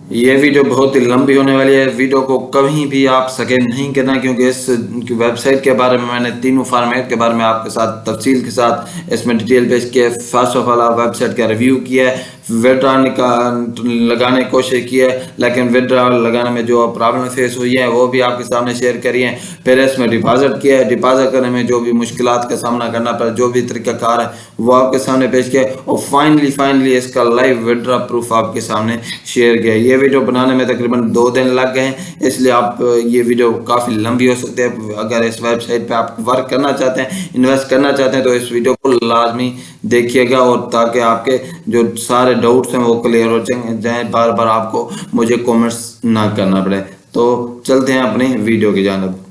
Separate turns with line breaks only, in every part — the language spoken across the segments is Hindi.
ये वीडियो बहुत ही लंबी होने वाली है। वीडियो को कहीं भी आप सके नहीं करना, क्योंकि इस वेबसाइट के बारे में मैंने तीनों फॉर्मेट के बारे में आपके साथ तफसील के साथ इसमें डिटेल पेश किया है। फर्स्ट ऑफ ऑल आप वेबसाइट का रिव्यू किया है, विड्रॉ लगाने की कोशिश की है, लेकिन विड्रॉ लगाने में जो प्रॉब्लम फेस हुई है वो भी आपके सामने शेयर करी है। फिर इसमें डिपॉजिट किया है, डिपॉजिट करने में जो भी मुश्किलात का सामना करना पड़ा, जो भी तरीकाकार है वो आपके सामने पेश किया, और फाइनली इसका लाइव विड्रॉ प्रूफ आपके सामने शेयर किया। ये वीडियो बनाने में तकरीबन 2 दिन लग गए हैं, इसलिए आप ये वीडियो काफ़ी लंबी हो सकती है। अगर इस वेबसाइट पे आप वर्क करना चाहते हैं, इन्वेस्ट करना चाहते हैं, तो इस वीडियो को लाजमी देखिएगा, और ताकि आपके जो सारे डाउट्स हैं वो क्लियर हो जाए, बार बार आपको मुझे कमेंट्स ना करना पड़े। तो चलते हैं अपनी वीडियो की जानब।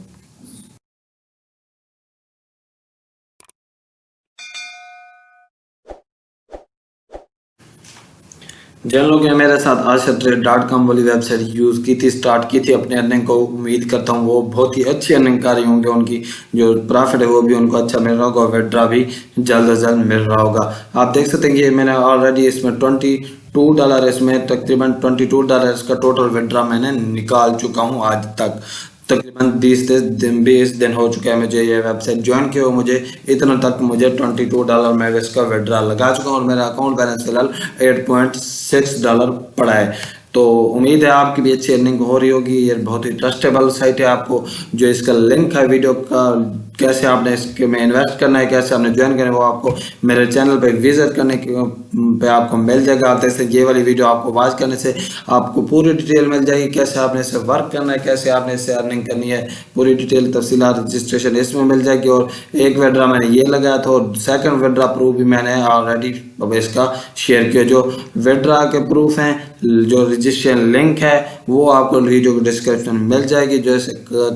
जिन लोगों ने मेरे साथ AshaTrade.com वाली वेबसाइट यूज़ की थी, स्टार्ट की थी अपने अर्निंग को, उम्मीद करता हूँ वो बहुत ही अच्छी अर्निंग कर रही होंगे। उनकी जो प्रॉफिट है वो भी उनको अच्छा मिल रहा होगा, विड्रॉ भी जल्द अज जल्द मिल रहा होगा। आप देख सकते हैं कि मैंने ऑलरेडी इसमें $22, इसमें तकरीबन $22 का टोटल विड्रॉ मैंने निकाल चुका हूँ आज तक। तकरीबन 20 दिन हो चुके हैं मुझे ये वेबसाइट ज्वाइन किए, और मुझे इतना तक मुझे $22 मैं इसका विड्रॉ लगा चुका हूँ, और मेरा अकाउंट बैलेंस फिलहाल $8.6 पड़ा है। तो उम्मीद है आपकी भी अच्छी अर्निंग हो रही होगी। ये बहुत ही ट्रस्टेबल साइट है। आपको जो इसका लिंक है वीडियो का, कैसे आपने इसके में इन्वेस्ट करना है, कैसे आपने ज्वाइन करना है, वो आपको मेरे चैनल पे विजिट करने पे आपको मिल जाएगा। आप जैसे ये वाली वीडियो आपको वॉच करने से आपको पूरी डिटेल मिल जाएगी, कैसे आपने इसे वर्क करना है, कैसे आपने इससे अर्निंग करनी है, पूरी डिटेल तफसीलात रजिस्ट्रेशन इसमें मिल जाएगी। और एक विड्रॉ मैंने ये लगाया था, और सेकंड विड्रॉ प्रूफ भी मैंने ऑलरेडी इसका शेयर किया। जो विड्रॉ के प्रूफ हैं, जो रजिस्ट्रेशन लिंक है, वो आपको वीडियो के डिस्क्रिप्शन में मिल जाएगी। जो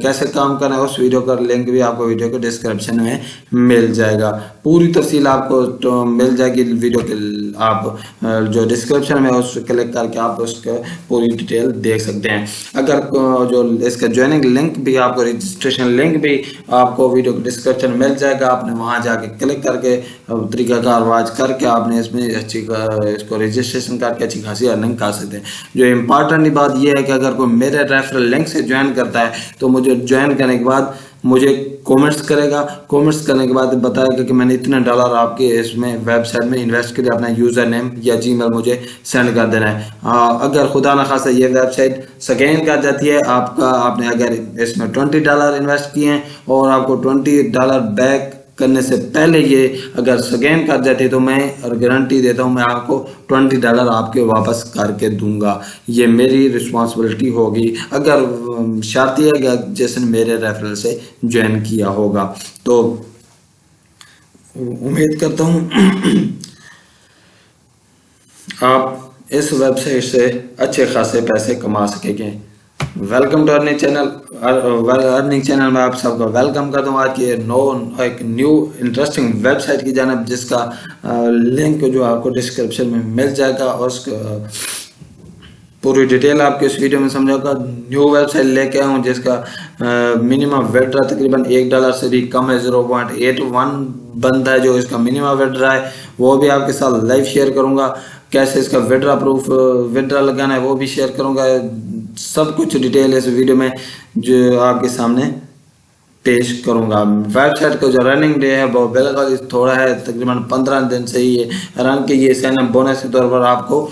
कैसे काम करना है उस वीडियो का लिंक भी आपको वीडियो के डिस्क्रिप्शन में मिल जाएगा। पूरी तफसील आपको तो मिल जाएगी वीडियो के, आप जो डिस्क्रिप्शन में उस क्लिक करके आप उसके पूरी डिटेल देख सकते हैं। अगर जो इसका ज्वाइनिंग लिंक भी, आपको रजिस्ट्रेशन लिंक भी आपको वीडियो के डिस्क्रिप्शन में मिल जाएगा। आपने वहाँ जाके क्लिक करके तरीकाकार वाच करके आपने इसमें अच्छी इसको रजिस्ट्रेशन करके अच्छी खासी अर्निंग कर सकते हैं। जो इम्पॉर्टेंट बात यह है कि अगर कोई मेरे रेफरल लिंक से ज्वाइन करता है, तो मुझे ज्वाइन करने के बाद मुझे कमेंट्स करेगा, कमेंट्स करने के बाद बताएगा कि मैंने इतने डॉलर आपके इसमें वेबसाइट में इन्वेस्ट किया, अपना यूज़र नेम या जीमेल मुझे सेंड कर देना है। अगर खुदा न खासा ये वेबसाइट स्कैन कर जाती है आपका, आपने अगर इसमें $20 इन्वेस्ट किए हैं और आपको $20 बैक करने से पहले ये अगर स्कैन कर जाते, तो मैं और गारंटी देता हूँ मैं आपको $20 आपके वापस करके दूंगा। ये मेरी रिस्पॉन्सिबिलिटी होगी, अगर शर्त यह है जिसने मेरे रेफरल से ज्वाइन किया होगा। तो उम्मीद करता हूँ आप इस वेबसाइट से अच्छे खासे पैसे कमा सकेंगे। Welcome to earning channel. Earning channel में आप सबका वेलकम करता हूँ। आज ये एक न्यू इंटरेस्टिंग वेबसाइट की जानब, जिसका लिंक जो आपको डिस्क्रिप्शन में मिल जाएगा, और उसका पूरी डिटेल आपको इस वीडियो में समझाऊंगा। न्यू वेबसाइट लेके आया हूँ जिसका मिनिमम विड्रॉ तकरीबन $1 से भी कम है, 0.81 बनता है जो इसका मिनिमम विड्रॉ है। वो भी आपके साथ लाइव शेयर करूँगा। कैसे इसका विड्रॉ प्रूफ विड्रॉ लगाना है वो भी शेयर करूँगा। सब कुछ डिटेल इस वीडियो में जो आपके सामने पेश करूंगा। वेबसाइट का जो रनिंग डे है वो बिल्कुल थोड़ा है, तकरीबन 15 दिन से ही रन के ये साइन अप बोनस के तौर पर आपको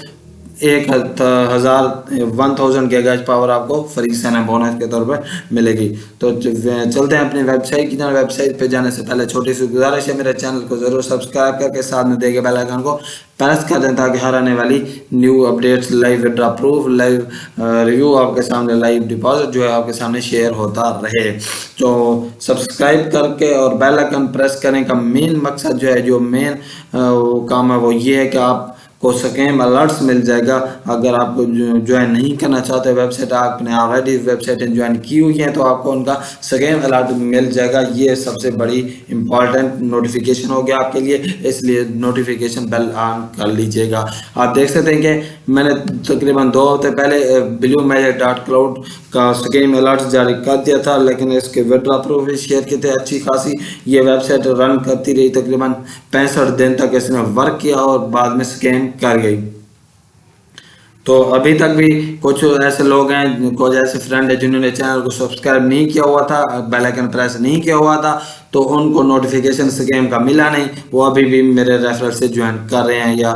1000 गीगाहर्ट्ज़ पावर आपको फ्री साइन अप बोनस के तौर पर मिलेगी। तो चलते हैं अपनी वेबसाइट की तरफ। वेबसाइट पे जाने से पहले छोटी सी गुजारिश है, मेरे चैनल को जरूर सब्सक्राइब करके साथ में देखे बेल आइकन को प्रेस कर दें, ताकि हर आने वाली new updates, live withdraw proof, live review आपके सामने, लाइव डिपॉजिट जो है आपके सामने शेयर होता रहे। तो सब्सक्राइब करके और बेल आइकन प्रेस करने का मेन मकसद जो है, जो मेन काम है, वो ये है कि आप को स्कैम अलर्ट्स मिल जाएगा। अगर आपको ज्वाइन नहीं करना चाहते वेबसाइट, आपने ऑलरेडी वेबसाइट ज्वाइन की हुई है, तो आपको उनका स्कैम अलर्ट मिल जाएगा। ये सबसे बड़ी इंपॉर्टेंट नोटिफिकेशन हो गया आपके लिए, इसलिए नोटिफिकेशन बेल ऑन कर लीजिएगा। आप देख सकते हैं कि मैंने तकरीबन 2 हफ्ते पहले BlueMagic.cloud का स्कैम अलर्ट जारी कर दिया था, लेकिन इसके विड्रॉ प्रूफ भी शेयर किए थे। अच्छी खासी ये वेबसाइट रन करती रही, तकरीबन 65 दिन तक इसने वर्क किया और बाद में स्कैम कर गई। तो अभी तक भी कुछ ऐसे लोग हैं, कुछ ऐसे फ्रेंड है जिन्होंने चैनल को सब्सक्राइब नहीं किया हुआ था, बेल आइकन प्रेस नहीं किया हुआ था, तो उनको नोटिफिकेशन स्कीम का मिला नहीं, वो अभी भी मेरे रेफरल से ज्वाइन कर रहे हैं या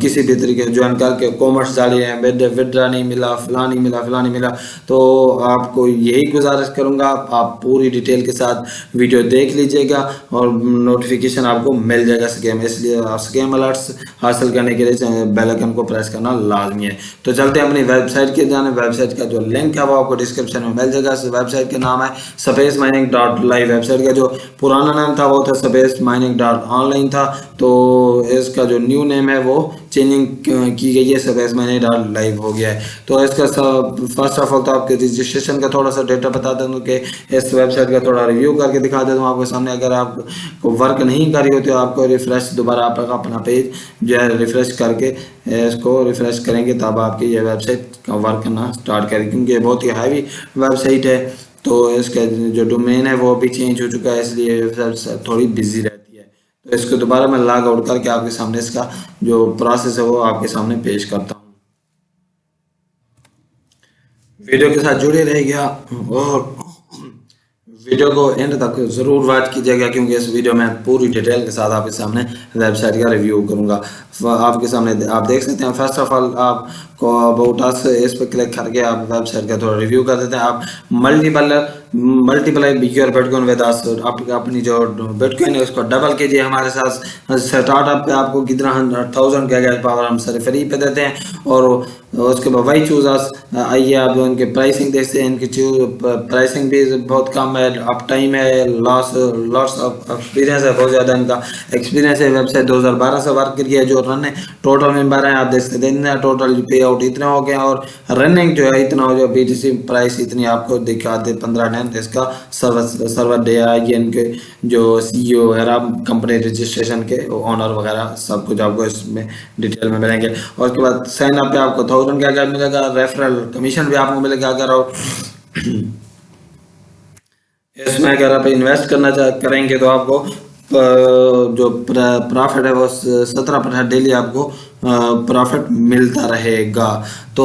किसी भी तरीके से ज्वाइन करके कॉमर्स डाली हैं, विड्रा नहीं मिला, फला नहीं मिला, फला नहीं मिला। तो आपको यही गुजारिश करूंगा, आप पूरी डिटेल के साथ वीडियो देख लीजिएगा और नोटिफिकेशन आपको मिल जाएगा स्कीम, इसलिए स्कीम अलर्ट्स हासिल करने के लिए बेल आइकन को प्रेस करना लाजमी है। तो चलते हैं अपनी वेबसाइट के जाने, वेबसाइट का जो लिंक है वो आपको डिस्क्रिप्शन में मिल जाएगा। इस वेबसाइट का नाम है spacemining.live। वेबसाइट का जो पुराना नाम था वो था spacemining.online था, तो इसका जो न्यू नेम है वो चेंजिंग की गई है, spacemining.live हो गया है। तो इसका फर्स्ट ऑफ ऑल तो आपके रजिस्ट्रेशन का थोड़ा सा डेटा बता दूँ कि इस वेबसाइट का थोड़ा रिव्यू करके दिखा देता हूँ आपके सामने। अगर आपको वर्क नहीं कर रही होती तो आपको रिफ्रेश दोबारा आप अपना पेज जो है रिफ्रेश करके इसको रिफ्रेश करेंगे तब आपकी ये वेबसाइट का वर्क करना स्टार्ट करेगी, क्योंकि ये बहुत ही हैवी वेबसाइट है। तो इसका जो डोमेन है वो भी चेंज हो चुका है, इसलिए वेबसाइट थोड़ी बिजी रहती है। तो इसको दोबारा मैं लॉग आउट करके आपके सामने इसका जो प्रोसेस है वो आपके सामने पेश करता हूँ। वीडियो के साथ जुड़े रहिएगा और वीडियो को एंड तक जरूर वॉच कीजिएगा, क्योंकि इस वीडियो में पूरी डिटेल के साथ आपके सामने वेबसाइट का रिव्यू करूंगा। आपके सामने आप देख सकते हैं, फर्स्ट ऑफ ऑल आपको अबाउट अस इस पर क्लिक करके आप वेबसाइट का थोड़ा रिव्यू कर देते हैं। आप multiply your bitcoin with us, आप अपनी जो बिटकॉइन है उसको डबल कीजिए हमारे साथ। स्टार्टअप पे आपको कितना 100,000 गैजेट पावर हम सर फ्री पे देते हैं, और उसके बाद वही चूज अस। आइए आप उनके प्राइसिंग देखते हैं, इनकी प्राइसिंग भी बहुत कम है, अप टाइम है, लॉस ऑफ एक्सपीरियंस है, बहुत ज़्यादा इनका एक्सपीरियंस है। वेबसाइट 2012 से वर्क करी है, जो रन है टोटल मेंबर है आप देख सकते हैं, टोटल पे आउट इतना हो गया, और रनिंग जो है इतना हो गया, BTC प्राइस इतनी आपको दिखा दे 15 दिन इसका सर्वर डे आएगी। इनके जो CEO वगैरह कंपनी रजिस्ट्रेशन के ऑनर वगैरह सब कुछ आपको इसमें डिटेल में मिलेंगे। और उसके बाद साइन अप पे आपको 1000 क्या मिलेगा, रेफरल कमीशन भी आपको मिलेगा। अगर आप इसमें अगर आप इन्वेस्ट करना करेंगे तो आपको जो प्रॉफिट है वो 17% डेली आपको प्रॉफिट मिलता रहेगा। तो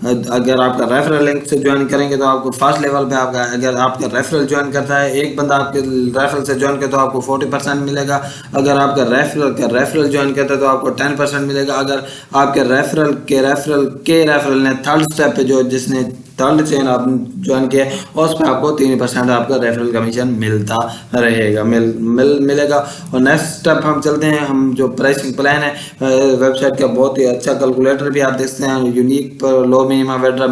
अगर आपका रेफरल लिंक से ज्वाइन करेंगे तो आपको फर्स्ट लेवल पे आपका, अगर आपका रेफरल ज्वाइन करता है एक बंदा आपके रेफरल से ज्वाइन करता है तो आपको 40% मिलेगा। अगर आपका रेफरल ज्वाइन करता है तो आपको 10% मिलेगा। अगर आपके रेफरल ने थर्ड स्टेप पे जो जिसने थर्ड चेन आप ज्वाइन किया उस पर आपको 3% आपका रेफरल कमीशन मिलता रहेगा मिलेगा। और नेक्स्ट स्टेप हम चलते हैं, हम जो प्राइसिंग प्लान है वेबसाइट का बहुत ही अच्छा कैलकुलेटर भी आप देखते हैं, यूनिक पर लो मिनिमम विड्रॉ,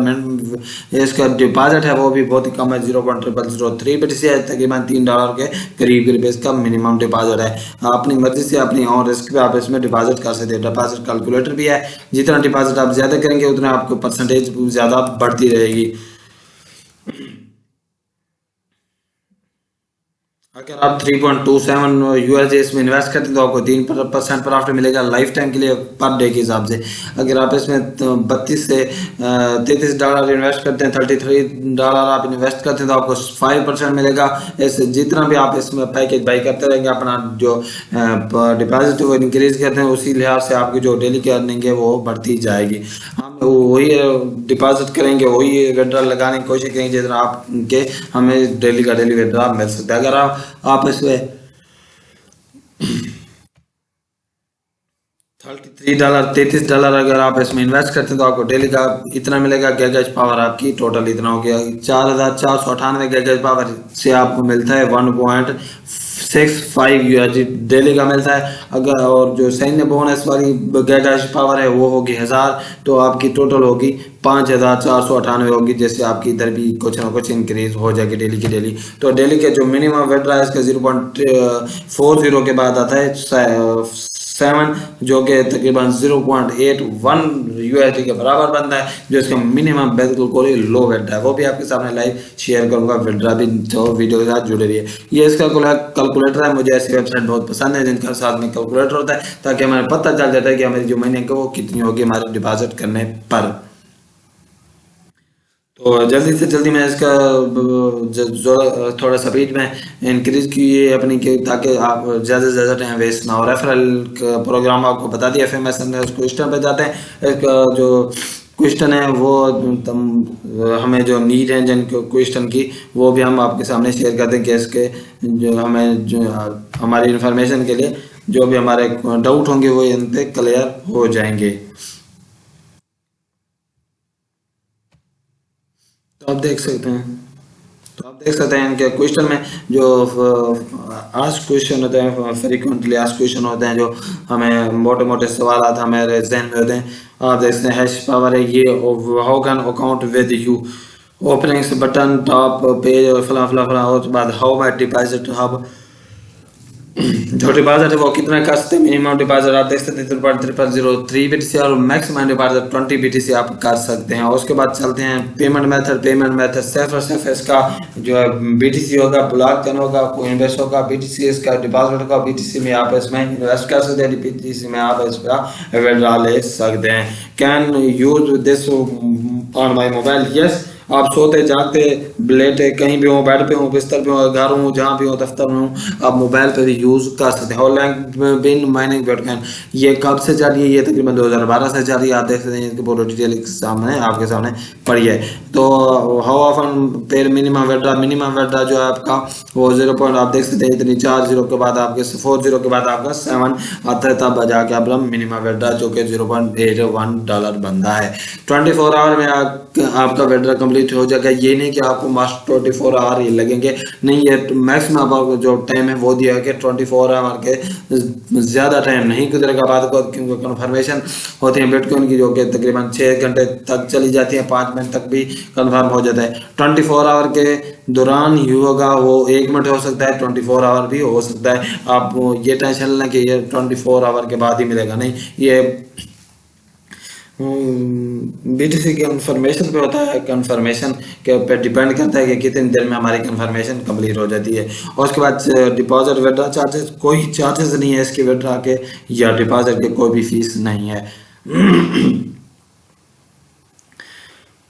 इसका डिपॉजिट है वो भी बहुत ही कम है, 0.0003 BTC है, तकरीबन $3 के करीब इसका मिनिमम डिपॉजिट है। अपनी मर्जी से अपनी ऑन रिस्क पे आप इसमें डिपॉजिट कर सकते हैं। डिपॉजिट कैलकुलेटर भी है, जितना डिपॉजिट आप ज्यादा करेंगे उतना आपको परसेंटेज ज्यादा बढ़ती रहेगी। अगर आप 3.27 USD इसमें इन्वेस्ट करते हैं तो आपको 3% प्रॉफिट मिलेगा लाइफ टाइम के लिए पर डे के हिसाब से। अगर आप इसमें 32 से $33 इन्वेस्ट करते हैं, $33 आप इन्वेस्ट करते हैं तो आपको 5% मिलेगा। ऐसे जितना भी आप इसमें पैकेज बाई करते रहेंगे, अपना जो डिपॉजिट वो इंक्रीज करते हैं, उसी लिहाज से आपकी जो डेली की अर्निंग है वो बढ़ती जाएगी। हम वही डिपॉजिट करेंगे, वही विड्रॉ लगाने की कोशिश करेंगे जितना आपके हमें डेली का डेली विड्रॉ मिल सकता है। अगर आप इसमें $33 अगर आप इसमें इन्वेस्ट करते हैं तो आपको डेली का इतना मिलेगा। गैजेट पावर आपकी टोटल इतना हो गया 4,498 गैजेट पावर से आपको मिलता है 1.65 USD डेली का मिलता है। अगर और जो सैन्य बोनस वाली गैजेट पावर है वो होगी 1000, तो आपकी टोटल होगी 5,498 होगी, जैसे आपकी इधर भी कुछ ना कुछ इंक्रीज हो जाएगी डेली की डेली। तो डेली के जो मिनिमम विड्रॉ है इसका 0.40 के बाद आता है 7, जो कि तकरीबन 0.81 USD के बराबर बनता है, जो इसका मिनिमम बिल्कुल लो विड्रॉ है। वो भी आपके सामने लाइव शेयर करूंगा, विड्रॉ भी जो वीडियो के साथ जुड़े रहिए। ये इसका कैलकुलेटर है, मुझे ऐसी वेबसाइट बहुत पसंद है जिनका साथ में कैलकुलेटर होता है, ताकि हमें पता चल जाता है कि हमारी जो महीने की वो कितनी होगी हमारे डिपॉजिट करने पर। तो जल्दी से जल्दी मैं इसका थोड़ा सा स्पीड में इंक्रीज किए अपनी के, ताकि आप ज़्यादा से ज़्यादा टाइम वेस्ट ना हो। रेफरल प्रोग्राम आपको बता दिया, फिर मैं उसको स्टेप पे जाते हैं। इसका जो क्वेश्चन है वो हमें जो नीड है जिनको क्वेश्चन की, वो भी हम आपके सामने शेयर कर देंगे। इसके जो हमें जो हमारी इन्फॉर्मेशन के लिए जो भी हमारे डाउट होंगे वो इन पे क्लियर हो जाएंगे। तो आप देख सकते हैं, इनके क्वेश्चन में जो आज क्वेश्चन होते हैं, फ्रीक्वेंटली आज क्वेश्चन होते हैं, जो हमें मोटे मोटे सवाल आता हमारे जहन में होते हैं। आप देखते हैं हैश पावर है ये, how can account with you, openings button top page और फला फला फला, उसके बाद हाउ माई डिपॉजिट हब, जो डिपॉजिट है वो कितना कर सकते हैं। मिनिमम डिपॉजिट आप देख सकते हैं 3.303 BTC और मैक्सिमम डिपॉजिट 20 BTC आप कर सकते हैं। और उसके बाद चलते हैं पेमेंट मेथड सिर्फ और सिर्फ इसका जो है BTC होगा, ब्लॉक चैन होगा, कोई इन्वेस्ट होगा, BTC इसका डिपॉजिट होगा, BTC में आप इसमें इन्वेस्ट कर सकते हैं, BTC में आप इसका विड्रॉ ले सकते हैं। Can use this on my mobile, yes. आप सोते जागते लेटे कहीं भी हो, बेड पे हो, बिस्तर पे हो, घर हो, जहाँ भी हो, दफ्तर में हो, आप मोबाइल पे भी यूज कर सकते हैं। ऑनलाइन बिन माइनिंग बिटकॉइन ये कब से जारी है? ये तकरीबन 2012 से जारी है। आप देख सकते हैं इसकी पूरी डिटेल सामने आपके सामने पड़ी है। तो हाउ ऑफन पेर मिनिमम विड्रॉ जो है आपका वो 0 पॉइंट आप देख सकते हैं इतनी 4 जीरो के बाद आपके 4 जीरो के बाद आपका 7 आता है, तब जाके आप मिनिमम विड्रॉ जो कि $0.81 बनता है। 24 आवर में आपका विड्रॉ कंप्लीट हो जाएगा। ये नहीं कि आपको मास्ट 24 आवर ही लगेंगे, नहीं, ये मैक्सिमम आपको जो टाइम है वो दिया है कि 24 आवर के ज़्यादा टाइम नहीं गुजरेगा बाद को, क्योंकि कन्फर्मेशन होती है बिटकॉइन की जो कि तकरीबन 6 घंटे तक चली जाती है, 5 मिनट तक भी कन्फर्म हो जाता है। 24 आवर के दौरान ही होगा, वो 1 मिनट हो सकता है, 24 आवर भी हो सकता है। आप ये टेंशन लें कि ये 24 आवर के बाद ही मिलेगा, नहीं, ये BTC के कंफर्मेशन पे होता है, कंफर्मेशन के ऊपर डिपेंड करता है कि कितनी देर में हमारी कंफर्मेशन कंप्लीट हो जाती है। और उसके बाद डिपॉजिट विड्रॉ चार्जेस, कोई चार्जेस नहीं है इसके विड्रॉ के या डिपॉजिट के, कोई भी फीस नहीं है।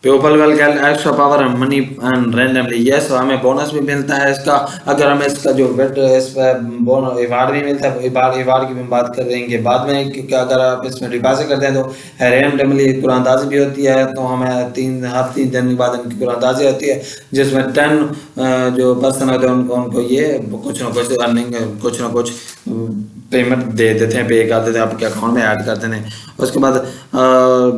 PayPal will get extra power and money and randomly, yes, हमें बोनस भी मिलता है इसका। अगर हमें इसका जो इस पर बोनस रिवार्ड भी मिलता है, रिवार्ड की भी बात करेंगे बाद में, क्योंकि अगर आप इसमें डिपॉजिट करते हैं तो रैंडमली कुरानदाजी भी होती है। तो हमें हर 3 दिन के बाद इनकी कुरानदाजी होती है, जिसमें 10 जो पर्सन होते हैं उनको ये कुछ ना कुछ अर्निंग, कुछ ना कुछ पेमेंट दे देते हैं, पे कर देते हैं, आपके अकाउंट में ऐड कर देते हैं। उसके बाद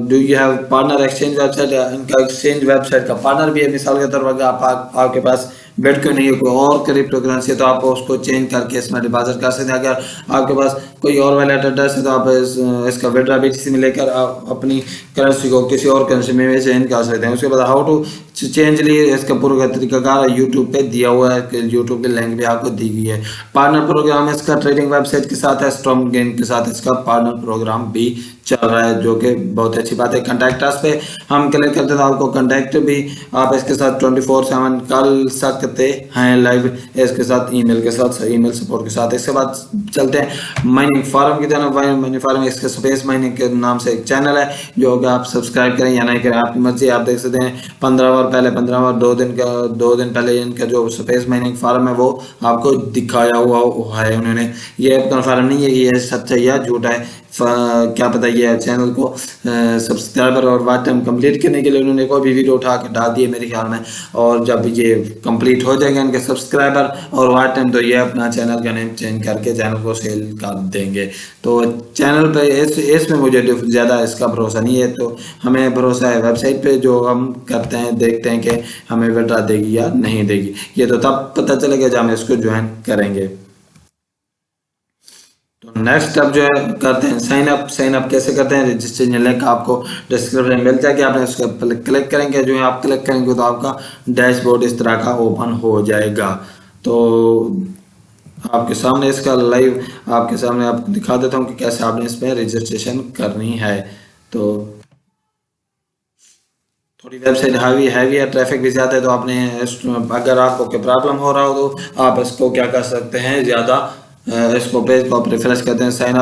do you have partner exchange website, इनका एक्सचेंज वेबसाइट का पार्टनर भी है। मिसाल के तौर पर आपके पास बिटकॉइन नहीं है, कोई और क्रिप्टो करेंसी है, तो आप उसको चेंज करके इसमें डिपॉजिट कर सकते हैं। अगर आपके पास कोई और वैलेट एड्रेस है तो आप इसका विड्रॉ BTC में लेकर आप अपनी करेंसी को किसी और करेंसी में चेंज कर सकते हैं। उसके बाद हाउ टू चेंज लिए इसका पूरा तरीकाकार यूट्यूब पे दिया हुआ है, यूट्यूब की लिंक भी आपको दी गई है। पार्टनर प्रोग्राम इसका ट्रेडिंग वेबसाइट के साथ है, स्ट्रॉन्ग गेम के साथ इसका पार्टनर प्रोग्राम भी चल रहा है, जो कि बहुत अच्छी बात है। कॉन्टैक्ट पे हम क्लिक करते हैं, आपको कॉन्टैक्ट भी आप इसके साथ 24/7 कर सकते हैं लाइव, इसके साथ ईमेल के साथ, ईमेल सपोर्ट के साथ। इसके बाद चलते हैं माइनिंग फार्म की तरफ। माइनिंग फार्म इसके स्पेस माइनिंग के नाम से एक चैनल है, जो कि आप सब्सक्राइब करें या नहीं करें आपकी मर्जी। आप देख सकते हैं 15 बार पहले 15 बार 2 दिन पहले इनका जो स्पेस माइनिंग फार्म है वो आपको दिखाया हुआ है उन्होंने। ये कन्फर्म नहीं है कि ये सच्चा या झूठा है, क्या पता। ये चैनल को सब्सक्राइबर और वाच टाइम कंप्लीट करने के लिए उन्होंने कोई भी वीडियो उठा के डाल दिए मेरे ख्याल में, और जब ये कंप्लीट हो जाएंगे इनके सब्सक्राइबर और वाच टाइम, तो ये अपना चैनल का नेम चेंज करके चैनल को सेल कर देंगे। तो चैनल पे इसमें मुझे ज़्यादा इसका भरोसा नहीं है, तो हमें भरोसा है वेबसाइट पे जो हम करते हैं, देखते हैं कि हमें विड्रॉ देगी या नहीं देगी। ये तो तब पता चलेगा जब हम इसको ज्वाइन करेंगे। तो नेक्स्ट स्टेप जो है करते हैं साइन अप कैसे करते हैं। रजिस्ट्रेशन लिंक आपको डिस्क्रिप्शन में मिल जाएगी, आपने उसके पर क्लिक करेंगे, जो है आप क्लिक करेंगे तो आपका डैशबोर्ड इस तरह का ओपन हो जाएगा। तो आपके सामने इसका लाइव आपके सामने आपको दिखा देता हूँ कि कैसे आपने इसमें रजिस्ट्रेशन करनी है। तो थोड़ी वेबसाइट हैवी है, ट्रैफिक भी ज़्यादा है, तो आपने अगर आपको कोई प्रॉब्लम हो रहा हो तो आप इसको क्या कर सकते हैं, ज़्यादा इसको पेज को आप रिफ्रेश करते हैं। साइन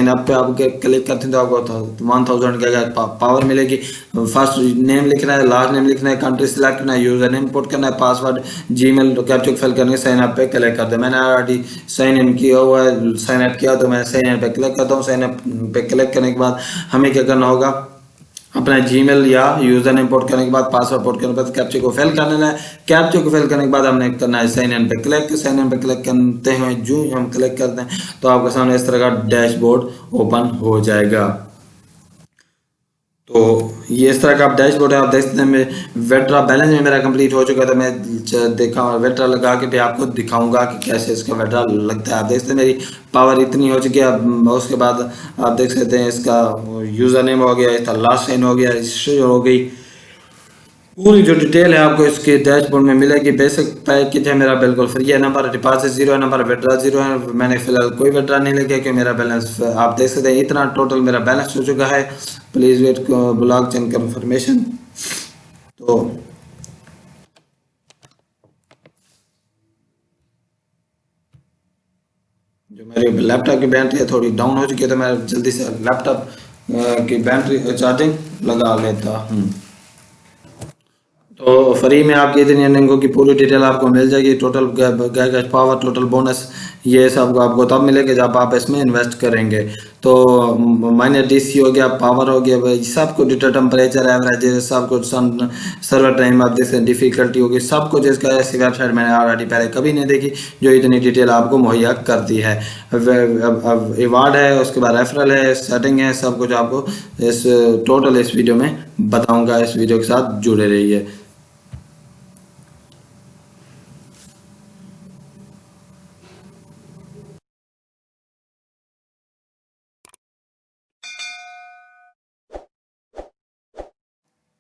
अप पे आप क्लिक करते हैं तो आपको 1000 का पावर मिलेगी। फर्स्ट नेम लिखना है, लास्ट नेम लिखना है, कंट्री सिलेक्ट करना है, यूजर नेम पुट करना है, पासवर्ड जीमेल कैप्चा फिल करके साइन अप पे क्लिक करते हैं। मैंने ऑलरेडी साइन इन किया हुआ है, साइन अप किया, तो मैं साइन इन पे क्लिक करता हूँ। साइन अप पे क्लिक करने के बाद हमें क्या करना होगा, अपना जीमेल या यूजर नेम पोर्ट करने के बाद पासवर्ड पोर्ट करने के बाद कैप्चे को फिल कर लेना है। कैप्चे को फिल करने के बाद हमने करना है साइन इन पे क्लिक। साइन इन पे क्लिक करते हुए जो हम क्लिक करते हैं तो आपके सामने इस तरह का डैशबोर्ड ओपन हो जाएगा। तो ये इस तरह का आप डैशबोर्ड है, आप देख सकते हैं मैं विड्रॉ बैलेंस में मेरा कंप्लीट हो चुका था। मैं देखा विड्रॉ लगा के भी आपको दिखाऊंगा कि कैसे इसका विड्रॉ लगता है। आप देख सकते हैं मेरी पावर इतनी हो चुकी है। अब उसके बाद आप देख सकते हैं इसका यूज़र नेम हो गया, इसका लास्ट साइन हो गया, रजिस्ट्रेशन हो गई। पूरी जो डिटेल है आपको इसके डैशबोर्ड में मिलेगी। बेसिक पैकेज है मेरा बिल्कुल फ्री है। नंबर डिपॉजिट 0 है, नंबर विड्रॉ 0 है। मैंने फिलहाल कोई विड्रॉ नहीं लिया क्योंकि मेरा बैलेंस आप देख सकते हैं इतना टोटल मेरा बैलेंस हो चुका है। Please wait blockchain confirmation. तो जो मेरे लैपटॉप की बैटरी है थोड़ी डाउन हो चुकी है तो मैं जल्दी से लैपटॉप की बैटरी चार्जिंग लगा लेता हूँ। तो फ्री में आपकी इतनी अर्निंगों की पूरी डिटेल आपको मिल जाएगी। Total gas power, total bonus, ये सब आपको तब मिलेगा जब आप इसमें इन्वेस्ट करेंगे। तो माइनस डीसी हो गया, पावर हो गया, भाई सब कुछ डिटेल, टेम्परेचर, एवरेज, सब कुछ, सर्वर टाइम, आप देख सकते हैं डिफिकल्टी होगी, सब कुछ इसका ऐसी वेबसाइट मैंने ऑलरेडी पहले कभी नहीं देखी जो इतनी डिटेल आपको मुहैया करती है। अब रिवार्ड है, उसके बाद रेफरल है, सेटिंग है, सब कुछ आपको इस टोटल इस वीडियो में बताऊंगा। इस वीडियो के साथ जुड़े रहिए।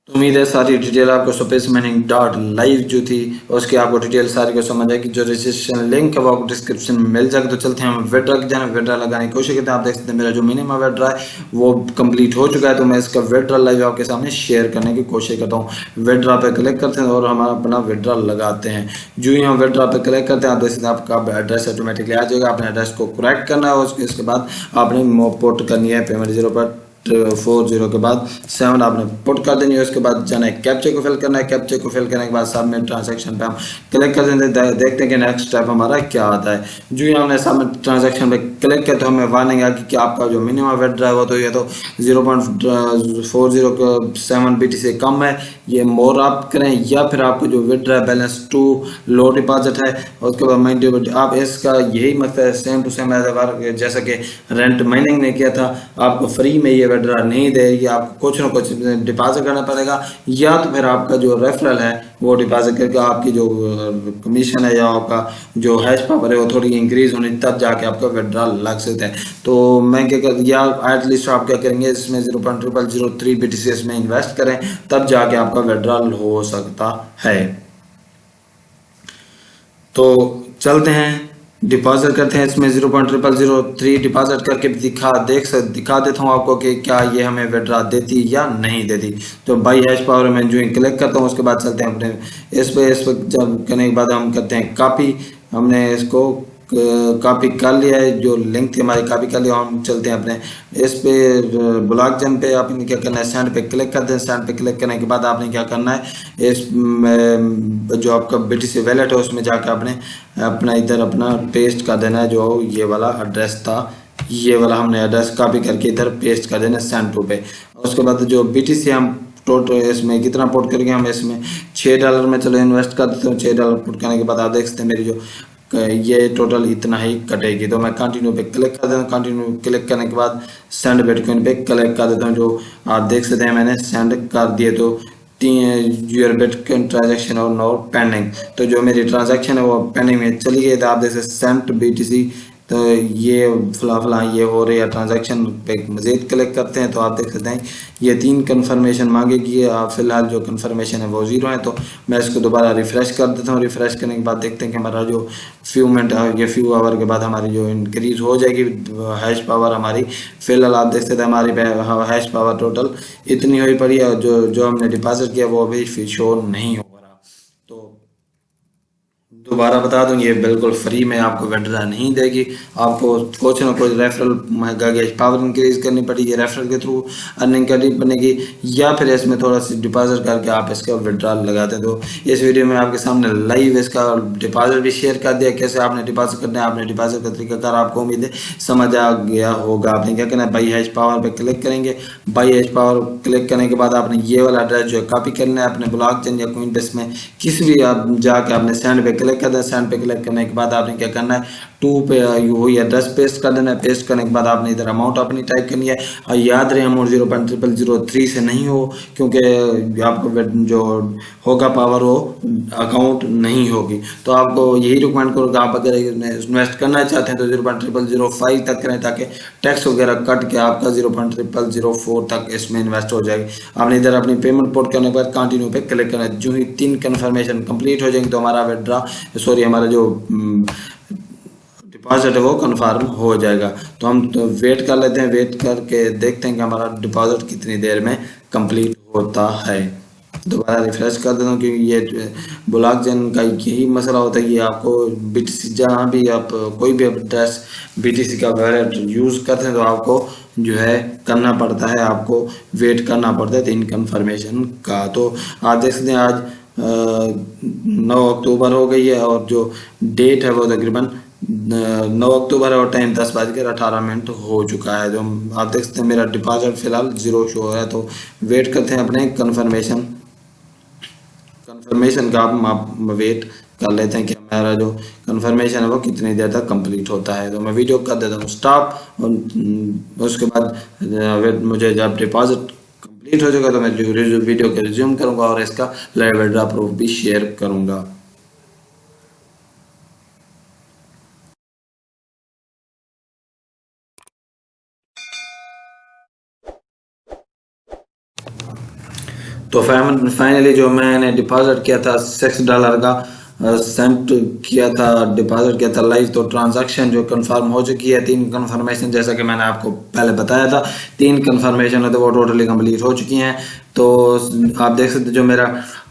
उम्मीद है सारी डिटेल आपको स्पेस माइनिंग डॉट लाइव जो थी उसकी आपको डिटेल सारी को समझ आएगी। जो रजिस्ट्रेशन लिंक है वो आपको डिस्क्रिप्शन में मिल जाएगा। तो चलते हैं हम विड्रॉ की जाने विड्रॉ लगाने की कोशिश करते हैं। आप देख सकते हैं मेरा जो मिनिमम विड्रॉ है वो कंप्लीट हो चुका है। तो मैं इसका विड्रॉ लाइव आपके सामने शेयर करने की कोशिश करता हूँ। विड्रॉ पे क्लिक करते हैं और हम अपना विड्रॉ लगाते हैं। जो ही हम विड्रॉ पे क्लिक करते हैं आप देख सकते हैं आपका एड्रेस ऑटोमेटिकली आ जाएगा। अपने एड्रेस को करेक्ट करना है, उसके बाद आपने पोर्ट करनी है पेमेंट 0.40 के बाद 7 आपने पुट कर देनी है। उसके बाद जाना है कैप्चे को फिल करना है। कैप्चे को फिल करने के बाद सबमिट ट्रांजैक्शन पे हम क्लिक कर देते हैं। देखते हैं कि नेक्स्ट स्टेप हमारा क्या आता है। जो ही हमने सबमिट ट्रांजैक्शन पे क्लिक किया तो हमें वार्निंग आ कि आपका जो मिनिमम विड्रॉ है वो तो ये तो 0.40 BTC से कम है, ये मोर आप करें या फिर आपको जो withdraw balance too low deposit है। उसके बाद माइंड आप इसका यही मकसद है सेम टू सेम जैसा कि रेंट माइनिंग ने किया था। आपको फ्री में ये विड्रॉ नहीं देगी, आपको कुछ ना कुछ डिपॉजिट करना पड़ेगा या तो फिर आपका जो रेफरल है वो डिपॉजिट करके आपकी जो कमीशन है या आपका जो हैश पावर है वो थोड़ी इंक्रीज होनी तब जाके आपका विड्रॉ लग सकता है। तो मैं क्या कर या एटलीस्ट आप क्या करेंगे इसमें 0.0003 BTC इसमें इन्वेस्ट करें तब जाके आपका विड्रॉल हो सकता है। तो चलते हैं डिपॉजिट करते हैं इसमें 0.0003 डिपॉजिट करके दिखा देता हूँ आपको कि क्या ये हमें विड्रॉ देती या नहीं देती। तो बाई हैश पावर में जो क्लिक करता हूँ उसके बाद चलते हैं अपने इस पर जब करने के बाद हम करते हैं कॉपी। हमने इसको कॉपी कर लिया है, जो लिंक थी हमारी कॉपी कर लिया। हम चलते हैं अपने इस पे ब्लॉकचेन पे। आपने क्या करना है सेंड पे क्लिक कर दें। सेंड पे क्लिक करने के बाद आपने क्या करना है इस जो आपका BTC वैलेट है उसमें जाकर आपने अपना इधर अपना पेस्ट कर देना है जो ये वाला एड्रेस था। ये वाला हमने एड्रेस कॉपी करके इधर पेस्ट कर देना सेंड टू पे। उसके बाद जो BTC हम टोटल इसमें कितना पुट करके हम इसमें $6 में चलो इन्वेस्ट कर देते हैं। $6 पुट करने के बाद आप देख सकते हैं मेरी जो ये टोटल इतना ही कटेगी। तो मैं कंटिन्यू पे क्लिक कर देता हूँ। कंटिन्यू क्लिक करने के बाद सेंड बिटकॉइन पे क्लिक कर देता हूँ। जो आप देख सकते हैं मैंने सेंड कर दिए। तो यूर बिटकॉइन ट्रांजेक्शन और नो पेंडिंग। तो जो मेरी ट्रांजेक्शन है वो पेंडिंग में चली गई। तो आप देख सकते सेंट BTC। तो ये फला ये हो रही है ट्रांजैक्शन पे मज़ीद क्लिक करते हैं तो आप देख सकते हैं ये 3 कन्फर्मेशन मांगेगी। फिलहाल जो कन्फर्मेशन है वो 0 है। तो मैं इसको दोबारा रिफ़्रेश कर देता हूँ। रिफ़्रेश करने के बाद देखते हैं कि हमारा जो फ्यू आवर के बाद हमारी जो इंक्रीज हो जाएगी हैश पावर हमारी। फिलहाल आप देख सकते हैं हमारी हैश पावर टोटल इतनी हुई पड़ी है। जो हमने डिपॉजिट किया वो अभी शो नहीं हो रहा। तो दोबारा बता दूं, ये बिल्कुल फ्री में आपको विड्रा नहीं देगी। आपको कुछ ना कुछ रेफरल गैस पावर इंक्रीज करनी पड़ेगी, रेफरल के थ्रू अर्निंग करनी पड़ेगी, या फिर इसमें थोड़ा सी डिपॉजिट करके आप इसका विड्रा लगाते हैं। तो इस वीडियो में आपके सामने लाइव इसका डिपॉजिट भी शेयर कर दिया, कैसे आपने डिपॉजिट करना है। आपने डिपॉजिट का तरीकाकार आपको उम्मीद है समझ आ गया होगा। आपने क्या करना है, बाई हैश पावर पे क्लिक करेंगे। बाई हैश पावर क्लिक करने के बाद आपने ये वाला एड्रेस जो है कॉपी करना है अपने ब्लॉकचेन या कोइनबेस में, किसी भी आप जाके आपने सेंड पे क्लिक कर देना। सेंड पे क्लिक करने के बाद आपने क्या करना है, टू पे वही एड्रेस पेस्ट कर देना है। पेस्ट करने के बाद आपने इधर अमाउंट अपनी टाइप करनी है, और याद रहे अमाउंट 0.0003 से नहीं हो, क्योंकि आपको जो होगा पावर वो अकाउंट नहीं होगी। तो आपको यही रिकमेंड करूँगा, आप अगर इन्वेस्ट करना चाहते हैं तो 0.0005 तक करें, ताकि टैक्स वगैरह कट के आपका 0.0004 तक इसमें इन्वेस्ट हो जाएगी। आपने इधर अपनी पेमेंट पोर्ट करने के बाद कंटिन्यू पे क्लिक करना है। जो ही 3 कन्फर्मेशन कंप्लीट हो जाएंगे तो हमारा विड्रा सॉरी हमारा जो डिपॉजिट है वो कन्फर्म हो जाएगा। तो हम तो वेट कर लेते हैं, वेट करके देखते हैं कि हमारा डिपॉजिट कितनी देर में कंप्लीट होता है। दोबारा रिफ्रेश कर देता हूँ, क्योंकि ये ब्लॉकचेन का यही मसला होता है कि आपको बीटीसी जहाँ भी आप कोई भी एड्रेस बीटीसी का वैलेट यूज़ करते हैं तो आपको जो है करना पड़ता है, आपको वेट करना पड़ता है 3 कन्फर्मेशन का। तो आप देख सकते हैं आज 9 अक्टूबर हो गई है, और जो डेट है वो तकरीबन 9 अक्टूबर है, और टाइम 10:18 हो चुका है। जो आप देख सकते हैं मेरा डिपॉजिट फिलहाल 0 शो है। तो वेट करते हैं अपने कन्फर्मेशन का। आप वेट कर लेते हैं कि हमारा जो कन्फर्मेशन है वो कितनी देर तक कंप्लीट होता है। तो मैं वीडियो कर देता हूँ स्टॉप, और उसके बाद मुझे जब डिपॉजिट कंप्लीट हो जाएगा तो मैं वीडियो को रिज्यूम करूँगा और इसका लाइव विड्रॉ प्रूफ भी शेयर करूँगा। तो फाइनली जो मैंने डिपॉजिट किया था $6 का, सेंट किया था, डिपॉजिट किया था लाइव, तो ट्रांजैक्शन जो कंफर्म हो चुकी है। 3 कंफर्मेशन जैसा कि मैंने आपको पहले बताया था, 3 कंफर्मेशन है तो वो टोटली कंप्लीट हो चुकी हैं। तो आप देख सकते हैं जो मेरा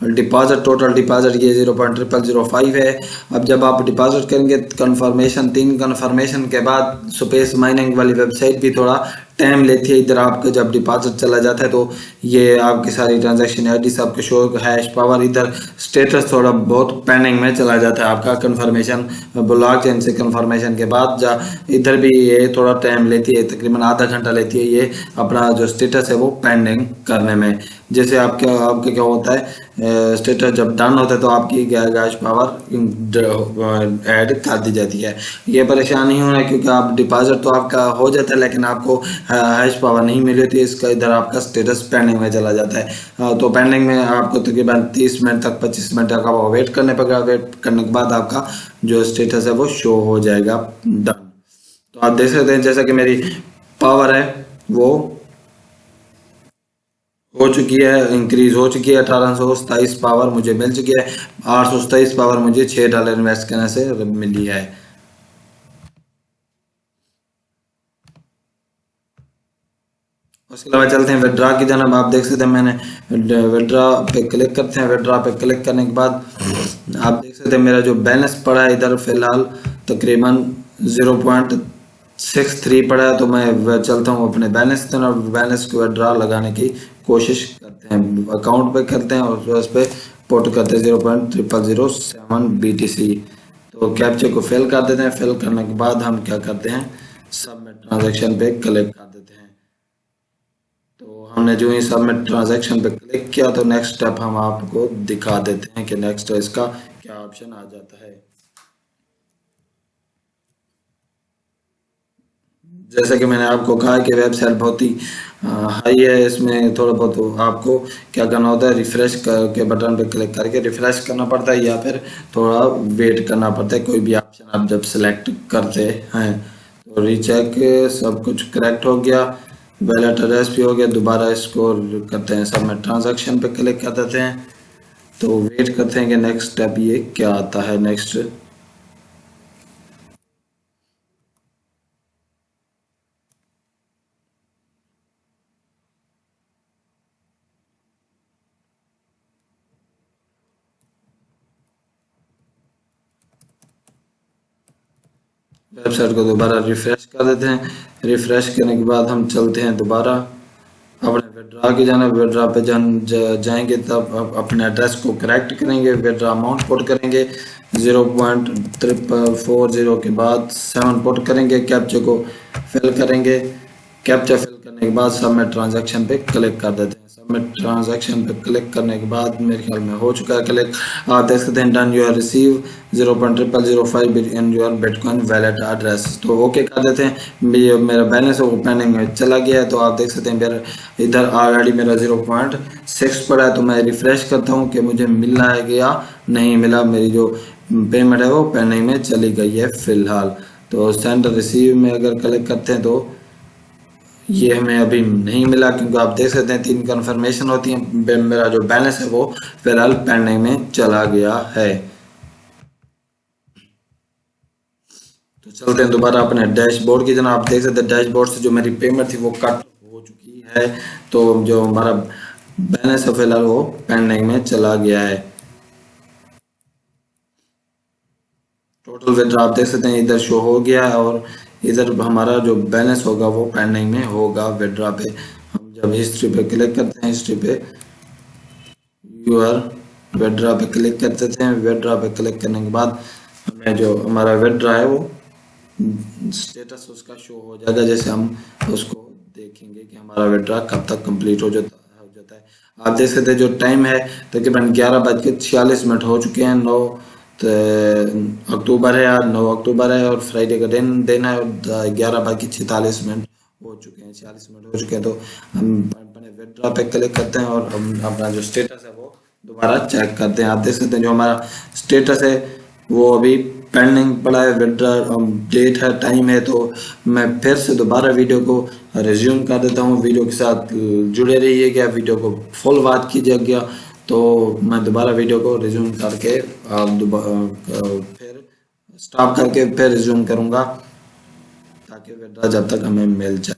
डिपॉजिट टोटल डिपॉजिट ये 0.0005 है। अब जब आप डिपॉजिट करेंगे कंफर्मेशन 3 कंफर्मेशन के बाद, स्पेस माइनिंग वाली वेबसाइट भी थोड़ा टाइम लेती है। इधर आपका जब डिपॉजिट चला जाता है तो ये आपकी सारी ट्रांजैक्शन आईडी सबके शो हैश पावर, इधर स्टेटस थोड़ा बहुत पेंडिंग में चला जाता है आपका कंफर्मेशन ब्लॉकचेन से कंफर्मेशन के बाद। जा इधर भी ये थोड़ा टाइम लेती है, तकरीबन आधा घंटा लेती है ये अपना जो स्टेटस है वो पेंडिंग करने में। जैसे आपके क्या होता है, स्टेटस जब डन होता है तो आपकी गैस पावर ऐड कर दी जाती है। ये परेशान नहीं होना, क्योंकि आप डिपॉजिट तो आपका हो जाता है लेकिन आपको हैश पावर नहीं मिली होती, इसका इधर आपका स्टेटस पेंडिंग में चला जाता है। तो पेंडिंग में आपको तकरीबन 30 मिनट तक 25 मिनट तक आपको वेट करने पड़ेगा। वेट करने के बाद आपका जो स्टेटस है वो शो हो जाएगा डन। तो आप देख सकते हैं जैसा कि मेरी पावर है वो हो चुकी है, इंक्रीज हो चुकी है। 1827 पावर मुझे मिल चुकी है। 827 पावर मुझे $6 इन्वेस्ट करने से मिली है। उसके अलावा चलते हैं विड्रा की जानब। आप देख सकते हैं मैंने विड्रा पे क्लिक करते हैं। विड्रा पे क्लिक करने के बाद आप देख सकते हैं मेरा जो बैलेंस पड़ा है इधर फिलहाल तकरीबन 0.63 पड़ा है। तो मैं चलता हूँ अपने बैलेंस की तरफ। बैलेंस को विड्रा लगाने की कोशिश करते हैं, अकाउंट पे करते हैं और उस पर पुट करते हैं 0.0007 BTC। तो कैप्चे को फिल कर देते हैं। फिल करने के बाद हम क्या करते हैं, सबमिट ट्रांजेक्शन पे क्लिक कर देते हैं। तो हमने जो ही सबमिट ट्रांजैक्शन पे क्लिक किया तो नेक्स्ट स्टेप हम आपको दिखा देते हैं कि नेक्स्ट इसका क्या ऑप्शन आ जाता है। जैसा कि मैंने आपको कहा कि वेबसाइट बहुत ही हाई है, इसमें थोड़ा बहुत आपको क्या करना होता है, रिफ्रेश करके बटन पे क्लिक करके रिफ्रेश करना पड़ता है, या फिर थोड़ा वेट करना पड़ता है कोई भी ऑप्शन आप जब सेलेक्ट करते हैं। तो रीचेक सब कुछ करेक्ट हो गया, वैलेट एड्रेस भी हो गया। दोबारा इसको करते हैं सबमिट ट्रांजैक्शन पे क्लिक कर देते हैं। तो वेट करते हैं कि नेक्स्ट स्टेप ये क्या आता है नेक्स्ट। वेबसाइट को दोबारा रिफ्रेश कर देते हैं। रिफ्रेश करने के बाद हम चलते हैं दोबारा अपने विड्रा की जाना। विड्रा पे जाएंगे तब अपने एड्रेस को करेक्ट करेंगे, विड्रा अमाउंट पुट करेंगे 0.40 के बाद 7 पुट करेंगे, कैप्चे को फिल करेंगे। कैप्चा फिल करने के बाद सबमिट ट्रांजैक्शन पे क्लिक कर देते हैं। सबमिट ट्रांजैक्शन पे क्लिक करने के बाद मेरे ख्याल में हो चुका है क्लिक। आप देख सकते हैं done, you are receive 0.0005 in your bitcoin wallet address. तो ओके कर देते हैं। ये मेरा बैलेंस है वो पेंडिंग में चला गया है। तो आप देख सकते हैं मेरा इधर ऑलरेडी मेरा 0.6 पड़ा है। तो मैं रिफ्रेश करता हूँ कि मुझे मिला है या नहीं मिला। मेरी जो पेमेंट है वो पेंडिंग में चली गई है फिलहाल। तो सेंड रिसीव में अगर क्लिक करते हैं तो ये हमें अभी नहीं मिला, क्योंकि आप देख सकते हैं 3 कन्फर्मेशन होती है। मेरा जो बैलेंस है वो फिलहाल पेंडिंग में चला गया है। तो चलते हैं दोबारा अपने डैशबोर्ड की तरफ। आप देख सकते हैं डैशबोर्ड से जो मेरी पेमेंट थी वो कट हो चुकी है। तो जो हमारा बैलेंस है फिलहाल वो पेंडिंग में चला गया है। टोटल विड्रॉ आप देख सकते हैं इधर शो हो गया है, और इधर हमारा जो बैलेंस होगा वो पेंडिंग में होगा विड्रॉ पे। हम जब हिस्ट्री पे क्लिक करते हैं, हिस्ट्री पे यूआर विड्रॉ पे क्लिक कर देते हैं। विड्रॉ पे क्लिक करने के बाद हमें जो हमारा विड्रॉ है वो स्टेटस उसका शो हो जाएगा। जैसे हम उसको देखेंगे कि हमारा विड्रॉ कब तक कंप्लीट हो जाता है। आप देख सकते हैं जो टाइम है तकरीबन 11:46 हो चुके हैं। 9 अक्टूबर है, आज 9 अक्टूबर है और फ्राइडे का दिन है, और 11:46 हो चुके हैं, 46 हो चुके हैं। तो हम अपने विड्रॉ पे क्लिक करते हैं और हम अपना जो स्टेटस है वो दोबारा चेक करते हैं। आप देख सकते हैं जो हमारा स्टेटस है वो अभी पेंडिंग पड़ा है। विड्रॉ डेट है, टाइम है। तो मैं फिर से दोबारा वीडियो को रिज्यूम कर देता हूँ। वीडियो के साथ जुड़े रहिएगा, वीडियो को फुल वॉच कीजिएगा। तो मैं दोबारा वीडियो को रिज्यूम करके फिर स्टॉप करके फिर रिज्यूम करूँगा, ताकि विड्रॉ जब तक हमें मिल जाए।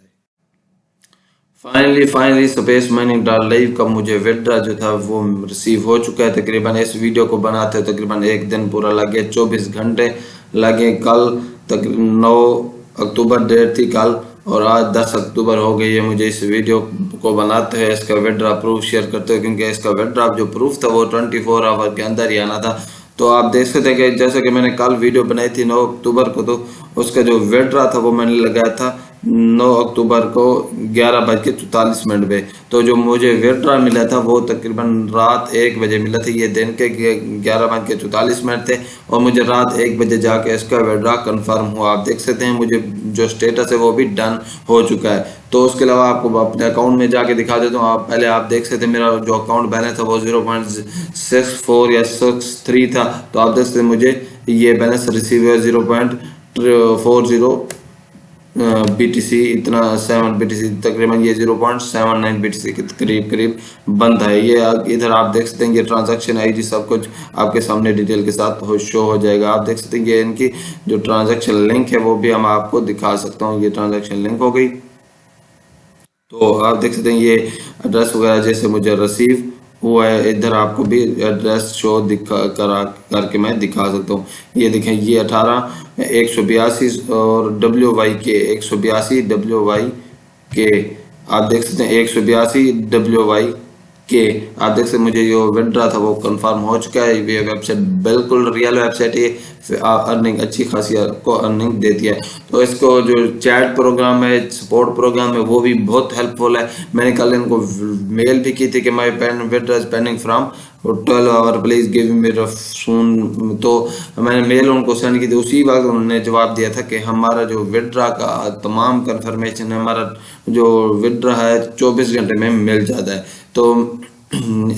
Finally space mining dot live का मुझे विड्रॉ जो था वो रिसीव हो चुका है। तकरीबन इस वीडियो को बनाते हुए तकरीबन 1 दिन पूरा लगे, 24 घंटे लगे। कल तक 9 अक्टूबर डेट थी कल, और आज 10 अक्टूबर हो गई है मुझे इस वीडियो को बनाते हैं, इसका विड्रॉ प्रूफ शेयर करते हुए, क्योंकि इसका विड्रॉ जो प्रूफ था वो 24 आवर के अंदर ही आना था। तो आप देख सकते हैं कि जैसे कि मैंने कल वीडियो बनाई थी 9 अक्टूबर को, तो उसका जो विड्रॉ था वो मैंने लगाया था 9 अक्टूबर को 11:44 पे। तो जो मुझे विड्रॉ मिला था वो तकरीबन रात 1 बजे मिला था। ये दिन के 11:44 थे, और मुझे रात 1 बजे जाके इसका विड्रॉ कंफर्म हुआ। आप देख सकते हैं मुझे जो स्टेटस है वो भी डन हो चुका है। तो उसके अलावा आपको अपने अकाउंट में जाके दिखा देता हूँ। आप पहले आप देख सकते हैं मेरा जो अकाउंट बैलेंस था वो 0.64 या 63 था। तो आप देख सकते हैं मुझे ये बैलेंस रिसीव है 0.40 BTC, इतना 7 BTC, तकरीबन ये 0.79 BTC के करीब बनता है। ये इधर आप देख सकते हैं ये ट्रांजैक्शन आईडी सब कुछ आपके सामने डिटेल के साथ शो हो जाएगा। आप देख सकते हैं ये इनकी जो ट्रांजैक्शन लिंक है वो भी हम आपको दिखा सकता हूँ। ये ट्रांजैक्शन लिंक हो गई। तो आप देख सकते हैं ये एड्रेस वगैरह जैसे मुझे रिसीव हुआ है, इधर आपको भी एड्रेस शो करके मैं दिखा सकता हूँ। ये देखें, ये 18 182 और WYK 182 WYK, आप देख सकते हैं 182 WYK। आप देख सकते हैं मुझे जो विड्रॉ था वो कंफर्म हो चुका है। ये वेबसाइट बिल्कुल रियल वेबसाइट है, अर्निंग अच्छी खासी आपको अर्निंग देती है। तो इसको जो चैट प्रोग्राम है, सपोर्ट प्रोग्राम है, वो भी बहुत हेल्पफुल है। मैंने कल इनको मेल भी की थी कि my withdraw is pending from 12 hour, please give me soon. तो मैंने मेल उनको सेंड की थी, उसी वक्त उन्होंने जवाब दिया था कि हमारा जो विड्रॉ का तमाम कंफर्मेशन है, हमारा जो विड्रॉ है 24 घंटे में मिल जाता है। तो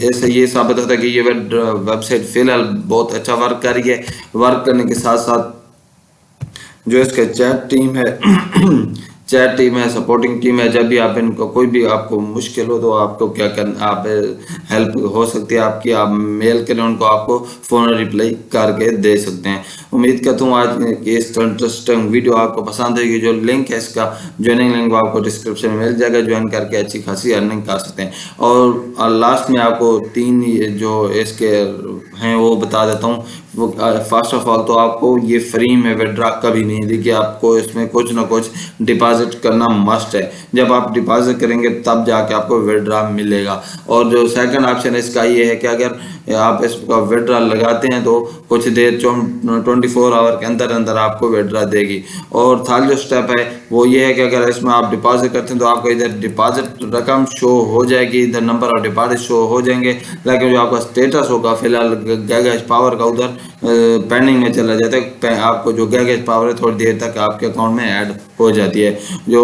ऐसे ये साबित होता है कि ये वेबसाइट फिलहाल बहुत अच्छा वर्क कर रही है। वर्क करने के साथ साथ जो इसका चैट टीम है चैट टीम है, सपोर्टिंग टीम है, जब भी आप इनको कोई भी आपको मुश्किल हो तो आपको क्या करना, आप हेल्प हो सकती है आपकी, आप मेल करें उनको, आपको फोन रिप्लाई करके दे सकते हैं। उम्मीद करता हूँ आज की इस इंटरेस्टिंग वीडियो आपको पसंद आएगी। जो लिंक है इसका ज्वाइनिंग लिंक वो आपको डिस्क्रिप्शन में मिल जाएगा, ज्वाइन करके अच्छी खासी अर्निंग कर सकते हैं। और लास्ट में आपको 3 जो इसके हैं वो बता देता हूँ। वो फर्स्ट ऑफ ऑल तो आपको ये फ्री में विड्रॉ कभी नहीं, देखिए आपको इसमें कुछ ना कुछ डिपॉजिट करना मस्ट है। जब आप डिपॉजिट करेंगे तब जाके आपको विड्रॉ मिलेगा। और जो सेकंड ऑप्शन है इसका ये है कि अगर आप इसका विड्रॉ लगाते हैं तो कुछ देर 24 आवर के अंदर अंदर आपको विड्रॉ देगी। और थर्ड जो स्टेप है वो ये है कि अगर इसमें आप डिपॉजिट करते हैं तो आपको इधर डिपॉजिट रकम शो हो जाएगी, इधर नंबर ऑफ डिपॉजिट शो हो जाएंगे, लेकिन जो आपका स्टेटस होगा फिलहाल गैगेज पावर का उधर पेंडिंग में चला जाता है। आपको जो गैगेज पावर है थोड़ी देर तक आपके अकाउंट में ऐड हो जाती है। जो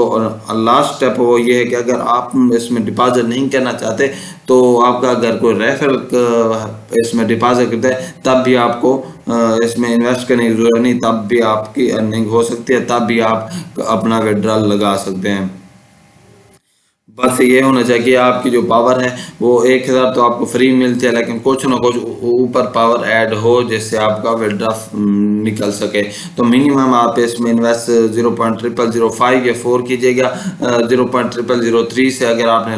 लास्ट स्टेप वो ये है कि अगर आप इसमें डिपॉजिट नहीं करना चाहते तो आपका अगर कोई रेफरल इसमें डिपॉजिट करता है तब भी आपको इसमें इन्वेस्ट करने की जरूरत नहीं, तब भी आपकी अर्निंग हो सकती है, तब भी आप अपना विड्रॉल लगा सकते हैं। बस ये होना चाहिए कि आपकी जो पावर है वो 1,000 तो आपको फ्री मिलती है, लेकिन कुछ ना कुछ ऊपर पावर ऐड हो जिससे आपका विड्रॉ निकल सके। तो मिनिमम आप इसमें इन्वेस्ट 0.0005 या 4 कीजिएगा। 0.0003 से अगर आपने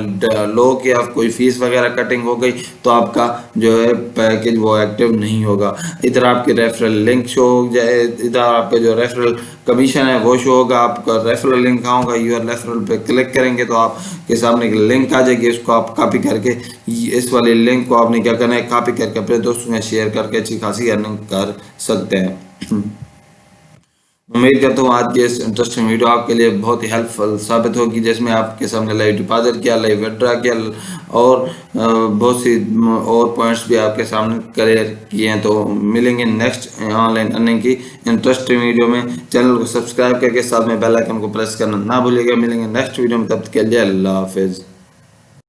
लो किया, कोई फीस वगैरह कटिंग हो गई तो आपका जो है पैकेज वो एक्टिव नहीं होगा। इधर आपके रेफरल लिंक शो हो जाए, इधर आपका जो रेफरल कमीशन है वो शो होगा। आपका रेफरल लिंक कहाँ होगा, यूर रेफरल पे क्लिक करेंगे तो आपके सामने एक लिंक आ जाएगी, उसको आप कॉपी करके इस वाले लिंक को आपने क्या करना है, कॉपी करके अपने दोस्तों में शेयर करके अच्छी खासी अर्निंग कर सकते हैं। उम्मीद करता हूँ आज की इस इंटरेस्टिंग वीडियो आपके लिए बहुत ही हेल्पफुल साबित होगी, जिसमें आपके सामने लाइव डिपॉजिट किया, लाइव विड्रॉ किया और बहुत सी और पॉइंट्स भी आपके सामने क्लियर किए हैं। तो मिलेंगे नेक्स्ट ऑनलाइन अर्निंग की इंटरेस्टिंग वीडियो में। चैनल को सब्सक्राइब करके साथ में बेल आइकन को प्रेस करना ना भूलिएगा। मिलेंगे नेक्स्ट वीडियो में, तब तक के लिए अल्लाह हाफिज़।